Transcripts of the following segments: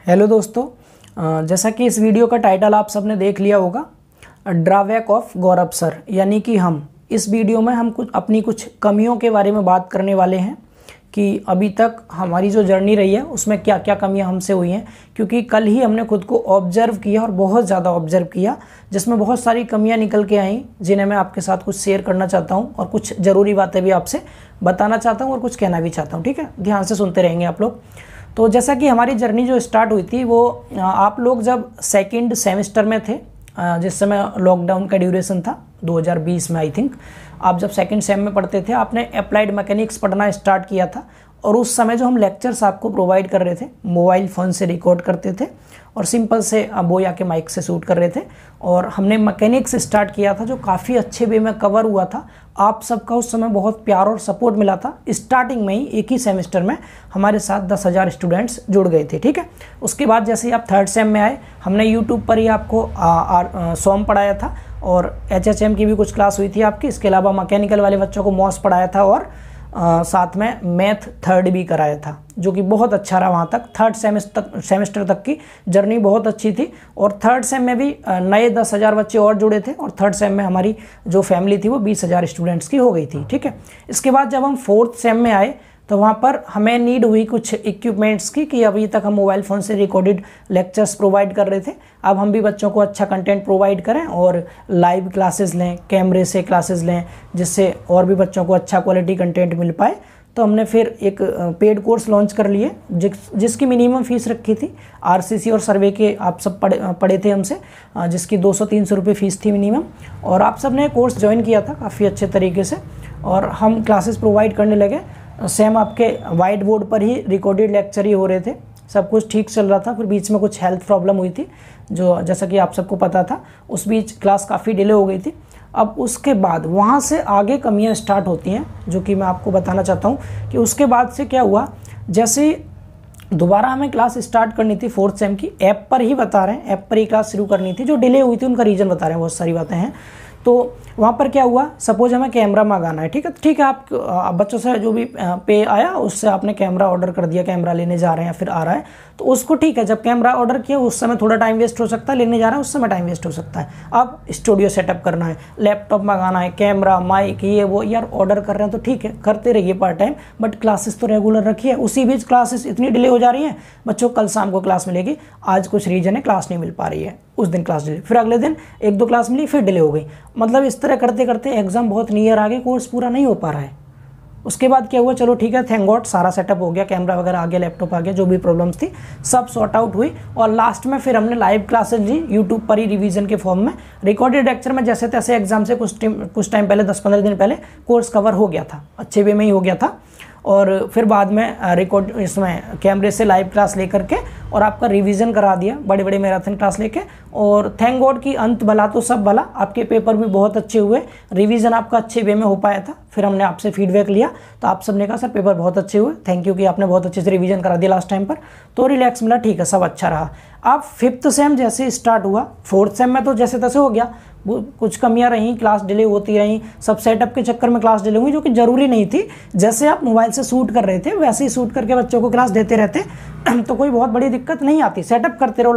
Hello दोस्तों, जैसा कि इस वीडियो का टाइटल आप सबने देख लिया होगा, ड्रॉबैक ऑफ गौरव सर। यानी कि हम इस वीडियो में हम अपनी कुछ कमियों के बारे में बात करने वाले हैं कि अभी तक हमारी जो जर्नी रही है उसमें क्या क्या कमियां हमसे हुई हैं। क्योंकि कल ही हमने खुद को ऑब्जर्व किया और बहुत ज़्यादा ऑब्जर्व किया, जिसमें बहुत सारी कमियां निकल के आई जिन्हें मैं आपके साथ कुछ शेयर करना चाहता हूं और कुछ ज़रूरी बातें भी आपसे बताना चाहता हूं और कुछ कहना भी चाहता हूं। ठीक है, ध्यान से सुनते रहेंगे आप लोग। तो जैसा कि हमारी जर्नी जो स्टार्ट हुई थी वो आप लोग जब सेकंड सेमेस्टर में थे, जिस समय लॉकडाउन का ड्यूरेशन था 2020 में, आई थिंक आप जब सेकंड सेम में पढ़ते थे, आपने अप्लाइड मैकेनिक्स पढ़ना स्टार्ट किया था। और उस समय जो हम लेक्चर्स आपको प्रोवाइड कर रहे थे, मोबाइल फ़ोन से रिकॉर्ड करते थे और सिंपल से बोया के माइक से शूट कर रहे थे। और हमने मैकेनिक्स स्टार्ट किया था जो काफ़ी अच्छे वे में कवर हुआ था। आप सबका उस समय बहुत प्यार और सपोर्ट मिला था। स्टार्टिंग में ही एक ही सेमेस्टर में हमारे साथ 10,000 स्टूडेंट्स जुड़ गए थे। ठीक है, उसके बाद जैसे ही आप थर्ड सेम में आए, हमने यूट्यूब पर ही आपको सॉम पढ़ाया था और HHM की भी कुछ क्लास हुई थी आपकी। इसके अलावा मैकेनिकल वाले बच्चों को मॉस पढ़ाया था और साथ में मैथ थर्ड भी कराया था, जो कि बहुत अच्छा रहा। वहाँ तक थर्ड सेमेस्टर तक की जर्नी बहुत अच्छी थी। और थर्ड सेम में भी नए 10,000 बच्चे और जुड़े थे और थर्ड सेम में हमारी जो फैमिली थी वो 20,000 स्टूडेंट्स की हो गई थी। ठीक है, इसके बाद जब हम फोर्थ सेम में आए तो वहाँ पर हमें नीड हुई कुछ इक्विपमेंट्स की कि अभी तक हम मोबाइल फ़ोन से रिकॉर्डेड लेक्चर्स प्रोवाइड कर रहे थे, अब हम भी बच्चों को अच्छा कंटेंट प्रोवाइड करें और लाइव क्लासेस लें, कैमरे से क्लासेस लें, जिससे और भी बच्चों को अच्छा क्वालिटी कंटेंट मिल पाए। तो हमने फिर एक पेड कोर्स लॉन्च कर लिए जिसकी मिनिमम फ़ीस रखी थी। RCC और सर्वे के आप सब पढ़े थे हमसे, जिसकी 200-300 रुपये फ़ीस थी मिनिमम। और आप सब ने कोर्स ज्वाइन किया था काफ़ी अच्छे तरीके से और हम क्लासेस प्रोवाइड करने लगे। सेम आपके वाइट बोर्ड पर ही रिकॉर्डेड लेक्चर ही हो रहे थे, सब कुछ ठीक चल रहा था। फिर बीच में कुछ हेल्थ प्रॉब्लम हुई थी, जो जैसा कि आप सबको पता था, उस बीच क्लास काफ़ी डिले हो गई थी। अब उसके बाद वहाँ से आगे कमियाँ स्टार्ट होती हैं, जो कि मैं आपको बताना चाहता हूँ कि उसके बाद से क्या हुआ। जैसे दोबारा हमें क्लास स्टार्ट करनी थी फोर्थ सेम की, ऐप पर ही बता रहे हैं, ऐप पर ही क्लास शुरू करनी थी। जो डिले हुई थी उनका रीज़न बता रहे हैं, बहुत सारी बातें हैं। तो वहाँ पर क्या हुआ, सपोज हमें कैमरा मंगाना है। ठीक है, आप बच्चों से जो भी पे आया उससे आपने कैमरा ऑर्डर कर दिया, कैमरा लेने जा रहे हैं या फिर आ रहा है तो उसको ठीक है। जब कैमरा ऑर्डर किया उस समय थोड़ा टाइम वेस्ट हो सकता है, लेने जा रहा है उस समय टाइम वेस्ट हो सकता है। अब स्टूडियो सेटअप करना है, लैपटॉप मंगाना है, कैमरा, माइक, ये वो, यार ऑर्डर कर रहे हैं तो ठीक है, करते रहिए पार्ट टाइम, बट क्लासेस तो रेगुलर रखिए। उसी बीच क्लासेस इतनी डिले हो जा रही है, बच्चों कल शाम को क्लास मिलेगी, आज कुछ रीजन है क्लास नहीं मिल पा रही है, उस दिन क्लास डिले, फिर अगले दिन 1-2 क्लास मिली, फिर डिले हो गई। मतलब इस तरह करते करते एग्जाम बहुत नियर आ गए, कोर्स पूरा नहीं हो पा रहा है। उसके बाद क्या हुआ, चलो ठीक है, थैंक गॉड सारा सेटअप हो गया, कैमरा वगैरह आ गया, लैपटॉप आ गया, जो भी प्रॉब्लम्स थी सब सॉर्ट आउट हुई। और लास्ट में फिर हमने लाइव क्लासेस ली यूट्यूब पर ही रिवीजन के फॉर्म में। रिकॉर्डेड लेक्चर में जैसे तैसे एग्जाम से कुछ टाइम पहले, 10-15 दिन पहले कोर्स कवर हो गया था, अच्छे वे में ही हो गया था। और फिर बाद में रिकॉर्ड इसमें कैमरे से लाइव क्लास लेकर के और आपका रिवीजन करा दिया, बड़े बड़े मैराथन क्लास लेके। और थैंक गॉड कि अंत भला तो सब भला, आपके पेपर भी बहुत अच्छे हुए, रिवीजन आपका अच्छे वे में हो पाया था। फिर हमने आपसे फीडबैक लिया तो आप सबने कहा सर पेपर बहुत अच्छे हुए, थैंक यू कि आपने बहुत अच्छे से रिवीजन करा दिया लास्ट टाइम पर, तो रिलैक्स मिला, ठीक है, सब अच्छा रहा। अब फिफ्थ सेम जैसे स्टार्ट हुआ, फोर्थ सेम में तो जैसे तैसे हो गया, कुछ कमियां रहीं, क्लास डिले होती रहीं, सब सेटअप के चक्कर में क्लास डिले हुई, जो कि ज़रूरी नहीं थी। जैसे आप मोबाइल से शूट कर रहे थे वैसे ही शूट करके बच्चों को क्लास देते रहते तो कोई बहुत बड़ी दिक्कत नहीं आती। सेटअप करते रहो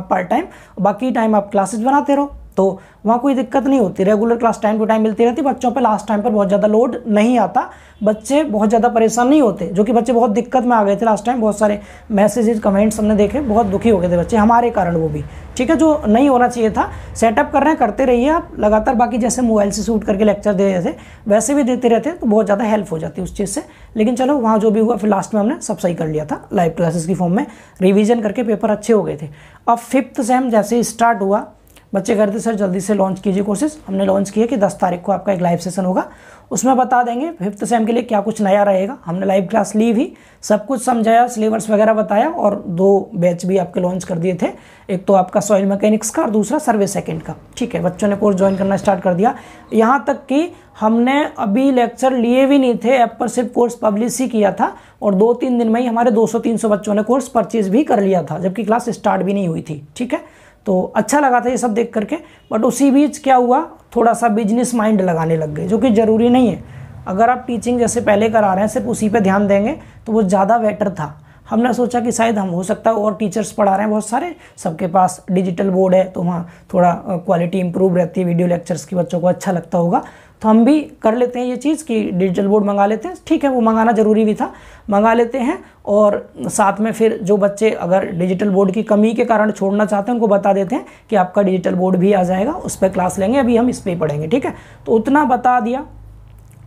पार्ट टाइम, बाकी टाइम आप क्लासेस बनाते रहो, तो वहाँ कोई दिक्कत नहीं होती। Regular class time to time मिलती रहती, बच्चों पे लास्ट टाइम पर बहुत ज़्यादा लोड नहीं आता, बच्चे बहुत ज़्यादा परेशान नहीं होते, जो कि बच्चे बहुत दिक्कत में आ गए थे लास्ट टाइम। बहुत सारे मैसेजेस, कमेंट्स हमने देखे, बहुत दुखी हो गए थे बच्चे हमारे कारण, वो भी ठीक है, जो नहीं होना चाहिए था। सेटअप कर रहे हैं, करते रहिए आप लगातार, बाकी जैसे मोबाइल से शूट करके लेक्चर दे रहे थे वैसे भी देते रहते तो बहुत ज़्यादा हेल्प हो जाती उस चीज़ से। लेकिन चलो वहाँ जो भी हुआ, फिर लास्ट में हमने सब सही कर लिया था, लाइव क्लासेस की फॉर्म में रिवीजन करके पेपर अच्छे हो गए थे। अब फिफ्थ सेम जैसे स्टार्ट हुआ, बच्चे कहते सर जल्दी से लॉन्च कीजिए कोर्सेज। हमने लॉन्च किया कि 10 तारीख को आपका एक लाइव सेशन होगा, उसमें बता देंगे फिफ्थ सेम के लिए क्या कुछ नया रहेगा। हमने लाइव क्लास ली भी, सब कुछ समझाया, सिलेबस वगैरह बताया और 2 बैच भी आपके लॉन्च कर दिए थे, एक तो आपका सॉइल मैकेनिक्स का और दूसरा सर्वे सेकंड का। ठीक है, बच्चों ने कोर्स ज्वाइन करना स्टार्ट कर दिया। यहाँ तक कि हमने अभी लेक्चर लिए भी नहीं थे, ऐप पर सिर्फ कोर्स पब्लिश ही किया था और 2-3 दिन में ही हमारे 200-300 बच्चों ने कोर्स परचेज भी कर लिया था, जबकि क्लास स्टार्ट भी नहीं हुई थी। ठीक है, तो अच्छा लगा था ये सब देख करके। बट उसी बीच क्या हुआ, थोड़ा सा बिजनेस माइंड लगाने लग गए, जो कि ज़रूरी नहीं है। अगर आप टीचिंग जैसे पहले करा रहे हैं सिर्फ उसी पे ध्यान देंगे तो वो ज़्यादा बेटर था। हमने सोचा कि शायद हम हो सकता है और टीचर्स पढ़ा रहे हैं बहुत सारे, सबके पास डिजिटल बोर्ड है तो वहाँ थोड़ा क्वालिटी इंप्रूव रहती है वीडियो लेक्चर्स की, बच्चों को अच्छा लगता होगा, तो हम भी कर लेते हैं ये चीज़ कि डिजिटल बोर्ड मंगा लेते हैं। ठीक है, वो मंगाना ज़रूरी भी था, मंगा लेते हैं। और साथ में फिर जो बच्चे अगर डिजिटल बोर्ड की कमी के कारण छोड़ना चाहते हैं उनको बता देते हैं कि आपका डिजिटल बोर्ड भी आ जाएगा, उस पर क्लास लेंगे, अभी हम इस पर पढ़ेंगे। ठीक है, तो उतना बता दिया,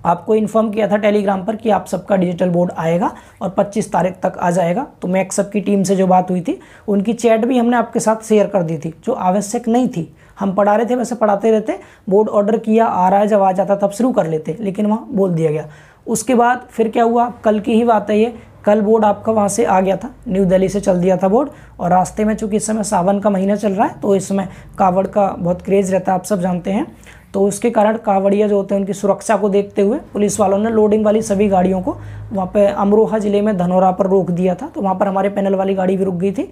आपको इन्फॉर्म किया था टेलीग्राम पर कि आप सबका डिजिटल बोर्ड आएगा और 25 तारीख तक आ जाएगा। तो मैक्स सब की टीम से जो बात हुई थी उनकी चैट भी हमने आपके साथ शेयर कर दी थी, जो आवश्यक नहीं थी। हम पढ़ा रहे थे वैसे पढ़ाते रहते, बोर्ड ऑर्डर किया, आ रहा है, जब आ जाता तब शुरू कर लेते, लेकिन वहाँ बोल दिया गया। उसके बाद फिर क्या हुआ, कल की ही बात है ये, कल बोर्ड आपका वहाँ से आ गया था, न्यू दिल्ली से चल दिया था बोर्ड। और रास्ते में चूँकि इस समय सावन का महीना चल रहा है तो इस समय कावड़ का बहुत क्रेज़ रहता है, आप सब जानते हैं। तो उसके कारण कावड़िया जो होते हैं उनकी सुरक्षा को देखते हुए पुलिस वालों ने लोडिंग वाली सभी गाड़ियों को वहाँ पे अमरोहा ज़िले में धनौरा पर रोक दिया था। तो वहाँ पर हमारे पैनल वाली गाड़ी भी रुक गई थी,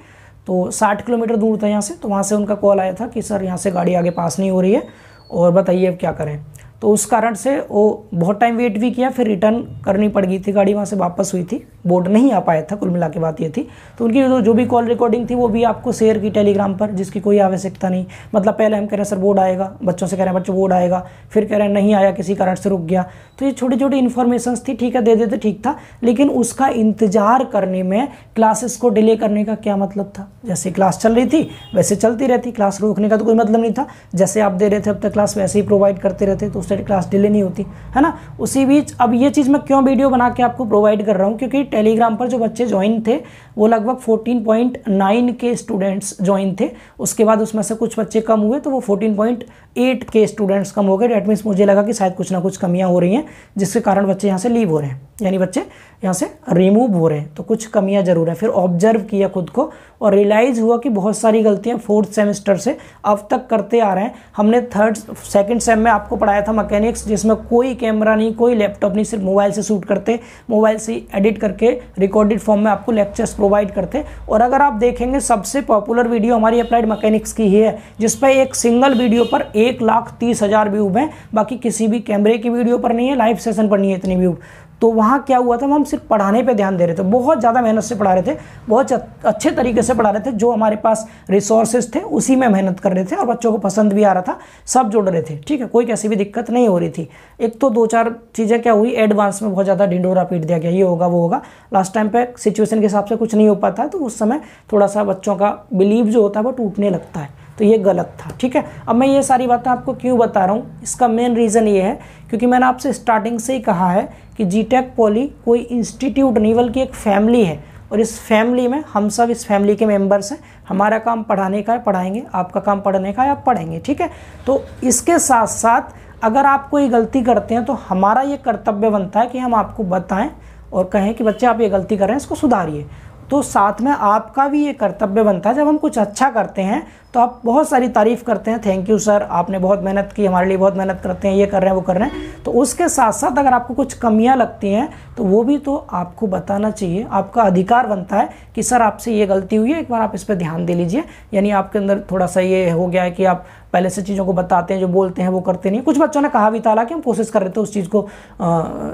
तो 60 किलोमीटर दूर था यहाँ से। तो वहाँ से उनका कॉल आया था कि सर यहाँ से गाड़ी आगे पास नहीं हो रही है और बताइए अब क्या करें। तो उस कारण से वो बहुत टाइम वेट भी किया, फिर रिटर्न करनी पड़ गई थी गाड़ी, वहाँ से वापस हुई थी, बोर्ड नहीं आ पाया था। कुल मिला के बात ये थी। तो उनकी जो भी कॉल रिकॉर्डिंग थी वो भी आपको शेयर की टेलीग्राम पर, जिसकी कोई आवश्यकता नहीं। मतलब पहले हम कह रहे हैं सर बोर्ड आएगा, बच्चों से कह रहे हैं बच्चों बोर्ड आएगा, फिर कह रहे हैं नहीं आया, किसी कारण से रुक गया। तो ये छोटी छोटी इन्फॉर्मेशन थी, ठीक है दे देते ठीक था, लेकिन उसका इंतजार करने में क्लासेस को डिले करने का क्या मतलब था। जैसे क्लास चल रही थी वैसे चलती रहती, क्लास रोकने का तो कोई मतलब नहीं था। जैसे आप दे रहे थे अब तक क्लास वैसे ही प्रोवाइड करते रहते, तो उससे क्लास डिले नहीं होती है ना। उसी बीच अब ये चीज़ मैं क्यों वीडियो बना के आपको प्रोवाइड कर रहा हूँ, क्योंकि टेलीग्राम पर जो बच्चे ज्वाइन थे वो लगभग 14.9 के स्टूडेंट्स ज्वाइन थे। उसके बाद उसमें से कुछ बच्चे कम हुए तो वो 14.8 के स्टूडेंट्स कम हो गए। डेट मीन्स मुझे लगा कि शायद कुछ ना कुछ कमियां हो रही हैं जिसके कारण बच्चे यहाँ से लीव हो रहे हैं, यानी बच्चे यहाँ से रिमूव हो रहे हैं। तो कुछ कमियां जरूर है। फिर ऑब्जर्व किया खुद को और रियलाइज़ हुआ कि बहुत सारी गलतियां 4th सेमेस्टर से अब तक करते आ रहे हैं। हमने 2nd सेम में आपको पढ़ाया था मैकेनिक्स, जिसमें कोई कैमरा नहीं, कोई लैपटॉप नहीं, सिर्फ मोबाइल से शूट करते, मोबाइल से एडिट करके रिकॉर्डेड फॉर्म में आपको लेक्चर्स प्रोवाइड करते। और अगर आप देखेंगे सबसे पॉपुलर वीडियो हमारी अप्लाइड मैकेनिक्स की ही है, जिस पर एक सिंगल वीडियो पर 1,30,000 व्यू हैं, बाकी किसी भी कैमरे की वीडियो पर नहीं है, लाइव सेशन पर नहीं है इतनी व्यू। तो वहाँ क्या हुआ था, हम सिर्फ पढ़ाने पे ध्यान दे रहे थे, बहुत ज़्यादा मेहनत से पढ़ा रहे थे, बहुत अच्छे तरीके से पढ़ा रहे थे। जो हमारे पास रिसोर्सेज थे उसी में मेहनत कर रहे थे और बच्चों को पसंद भी आ रहा था, सब जुड़ रहे थे। ठीक है, कोई कैसी भी दिक्कत नहीं हो रही थी। एक तो 2-4 चीज़ें क्या हुई, एडवांस में बहुत ज़्यादा ढिंडोरा पीट दिया गया, ये होगा वो होगा। लास्ट टाइम पे सिचुएशन के हिसाब से कुछ नहीं हो पाता है, तो उस समय थोड़ा सा बच्चों का बिलीव जो होता है वो टूटने लगता है, तो ये गलत था। ठीक है, अब मैं ये सारी बातें आपको क्यों बता रहा हूँ, इसका मेन रीज़न ये है क्योंकि मैंने आपसे स्टार्टिंग से ही कहा है कि जीटेक पॉली कोई इंस्टीट्यूट नहीं बल्कि एक फैमिली है। और इस फैमिली में हम सब इस फैमिली के मेंबर्स हैं। हमारा काम पढ़ाने का है, पढ़ाएंगे, आपका काम पढ़ने का है, आप पढ़ेंगे। ठीक है, तो इसके साथ साथ अगर आप कोई गलती करते हैं तो हमारा ये कर्तव्य बनता है कि हम आपको बताएं और कहें कि बच्चे आप ये गलती कर रहे हैं, इसको सुधारिए। तो साथ में आपका भी ये कर्तव्य बनता है, जब हम कुछ अच्छा करते हैं तो आप बहुत सारी तारीफ़ करते हैं, थैंक यू सर, आपने बहुत मेहनत की, हमारे लिए बहुत मेहनत करते हैं, ये कर रहे हैं वो कर रहे हैं। तो उसके साथ साथ अगर आपको कुछ कमियां लगती हैं तो वो भी तो आपको बताना चाहिए। आपका अधिकार बनता है कि सर आपसे ये गलती हुई है, एक बार आप इस पर ध्यान दे लीजिए। यानी आपके अंदर थोड़ा सा ये हो गया है कि आप पहले से चीज़ों को बताते हैं, जो बोलते हैं वो करते नहीं। कुछ बच्चों ने कहा भी था कि हम कोशिश कर रहे थे उस चीज़ को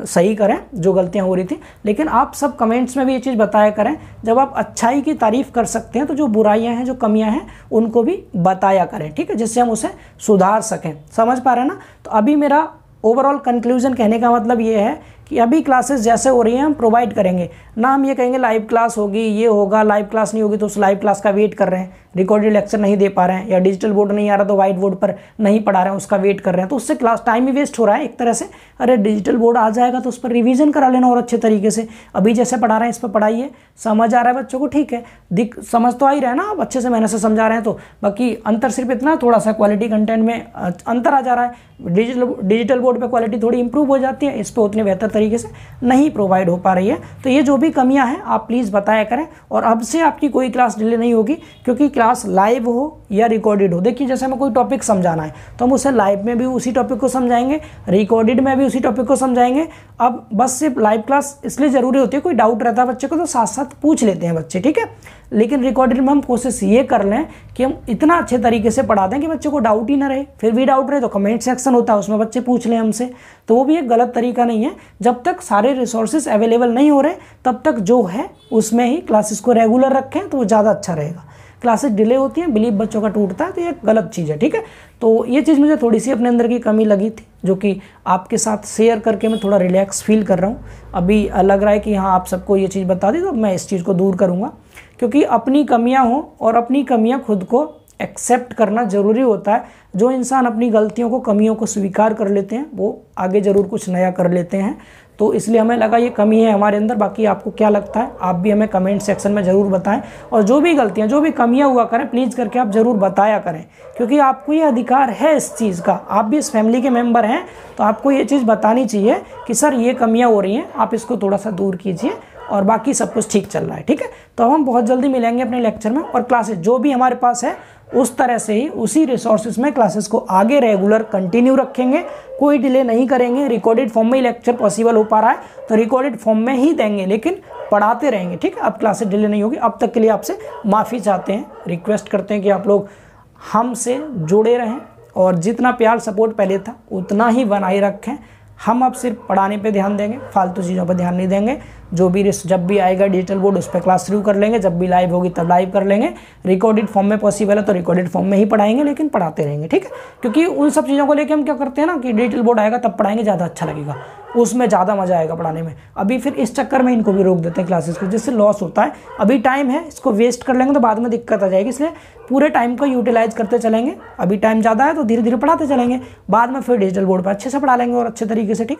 सही करें जो गलतियां हो रही थी, लेकिन आप सब कमेंट्स में भी ये चीज़ बताया करें। जब आप अच्छाई की तारीफ़ कर सकते हैं तो जो बुराइयां हैं, जो कमियां हैं, उनको भी बताया करें। ठीक है, जिससे हम उसे सुधार सकें। समझ पा रहे हैं ना। तो अभी मेरा ओवरऑल कंक्लूजन कहने का मतलब ये है कि अभी क्लासेस जैसे हो रही हैं हम प्रोवाइड करेंगे ना। हम ये कहेंगे लाइव क्लास होगी, ये होगा, लाइव क्लास नहीं होगी तो उस लाइव क्लास का वेट कर रहे हैं, रिकॉर्डेड लेक्चर नहीं दे पा रहे हैं, या डिजिटल बोर्ड नहीं आ रहा तो वाइट बोर्ड पर नहीं पढ़ा रहे हैं, उसका वेट कर रहे हैं, तो उससे क्लास टाइम ही वेस्ट हो रहा है एक तरह से। अरे डिजिटल बोर्ड आ जाएगा तो उस पर रिवीजन करा लेना और अच्छे तरीके से। अभी जैसे पढ़ा रहे हैं इस पर पढ़ाइए, समझ आ रहा है बच्चों को, ठीक है, समझ तो आ ही रहा है ना, आप अच्छे से मेहनत से समझा रहे हैं। तो बाकी अंतर सिर्फ इतना, थोड़ा सा क्वालिटी कंटेंट में अंतर आ जा रहा है। डिजिटल बोर्ड पर क्वालिटी थोड़ी इंप्रूव हो जाती है, इस पर उतने बेहतर तरीके से नहीं प्रोवाइड हो पा रही है। तो ये जो भी कमियां हैं आप प्लीज़ बताया करें। और अब से आपकी कोई क्लास डिले नहीं होगी, क्योंकि क्लास लाइव हो या रिकॉर्डेड हो। देखिए जैसे हमें कोई टॉपिक समझाना है तो हम उसे लाइव में भी उसी टॉपिक को समझाएंगे, रिकॉर्डेड में भी उसी टॉपिक को समझाएंगे। अब बस सिर्फ लाइव क्लास इसलिए ज़रूरी होती है, कोई डाउट रहता है बच्चे को तो साथ साथ पूछ लेते हैं बच्चे, ठीक है। लेकिन रिकॉर्डेड में हम कोशिश ये कर लें कि हम इतना अच्छे तरीके से पढ़ा दें कि बच्चे को डाउट ही ना रहे। फिर भी डाउट रहे तो कमेंट सेक्शन होता है, उसमें बच्चे पूछ लें हमसे, तो वो भी एक गलत तरीका नहीं है। जब तक सारे रिसोर्सेज अवेलेबल नहीं हो रहे तब तक जो है उसमें ही क्लासेस को रेगुलर रखें तो वो ज़्यादा अच्छा रहेगा। क्लासेस डिले होती हैं, बिलीव बच्चों का टूटता है, तो ये गलत चीज़ है, ठीक है। तो ये चीज़ मुझे थोड़ी सी अपने अंदर की कमी लगी थी, जो कि आपके साथ शेयर करके मैं थोड़ा रिलैक्स फील कर रहा हूँ। अभी लग रहा है कि हाँ आप सबको ये चीज़ बता दी, तो मैं इस चीज़ को दूर करूँगा, क्योंकि अपनी कमियाँ हों और अपनी कमियाँ खुद को एक्सेप्ट करना ज़रूरी होता है। जो इंसान अपनी गलतियों को, कमियों को स्वीकार कर लेते हैं वो आगे ज़रूर कुछ नया कर लेते हैं। तो इसलिए हमें लगा ये कमी है हमारे अंदर। बाकी आपको क्या लगता है आप भी हमें कमेंट सेक्शन में ज़रूर बताएं, और जो भी गलतियां, जो भी कमियां हुआ करें प्लीज़ करके आप ज़रूर बताया करें, क्योंकि आपको ये अधिकार है इस चीज़ का। आप भी इस फैमिली के मेंबर हैं, तो आपको ये चीज़ बतानी चाहिए कि सर ये कमियाँ हो रही हैं, आप इसको थोड़ा सा दूर कीजिए, और बाकी सब कुछ ठीक चल रहा है, ठीक है। तो हम बहुत जल्दी मिलेंगे अपने लेक्चर में, और क्लासेस जो भी हमारे पास है उस तरह से ही उसी रिसोर्सेज में क्लासेस को आगे रेगुलर कंटिन्यू रखेंगे, कोई डिले नहीं करेंगे। रिकॉर्डेड फॉर्म में ही लेक्चर पॉसिबल हो पा रहा है तो रिकॉर्डेड फॉर्म में ही देंगे, लेकिन पढ़ाते रहेंगे, ठीक है। अब क्लासेस डिले नहीं होगी। अब तक के लिए आपसे माफ़ी चाहते हैं, रिक्वेस्ट करते हैं कि आप लोग हमसे जुड़े रहें, और जितना प्यार सपोर्ट पहले था उतना ही बनाए रखें। हम अब सिर्फ पढ़ाने पे ध्यान देंगे, फालतू चीज़ों पे ध्यान नहीं देंगे। जो भी जब भी आएगा डिजिटल बोर्ड उस पर क्लास शुरू कर लेंगे, जब भी लाइव होगी तब लाइव कर लेंगे। रिकॉर्डेड फॉर्म में पॉसिबल है तो रिकॉर्डेड फॉर्म में ही पढ़ाएंगे, लेकिन पढ़ाते रहेंगे, ठीक है। क्योंकि उन सब चीज़ों को लेकर हम क्या करते हैं ना कि डिजिटल बोर्ड आएगा तब पढ़ाएंगे, ज़्यादा अच्छा लगेगा, उसमें ज़्यादा मजा आएगा पढ़ाने में। अभी फिर इस चक्कर में इनको भी रोक देते हैं क्लासेस को, जिससे लॉस होता है। अभी टाइम है, इसको वेस्ट कर लेंगे तो बाद में दिक्कत आ जाएगी, इसलिए पूरे टाइम को यूटिलाइज करते चलेंगे। अभी टाइम ज़्यादा है तो धीरे धीरे पढ़ाते चलेंगे, बाद में फिर डिजिटल बोर्ड पर अच्छे से पढ़ा लेंगे और अच्छे तरीके से, ठीक।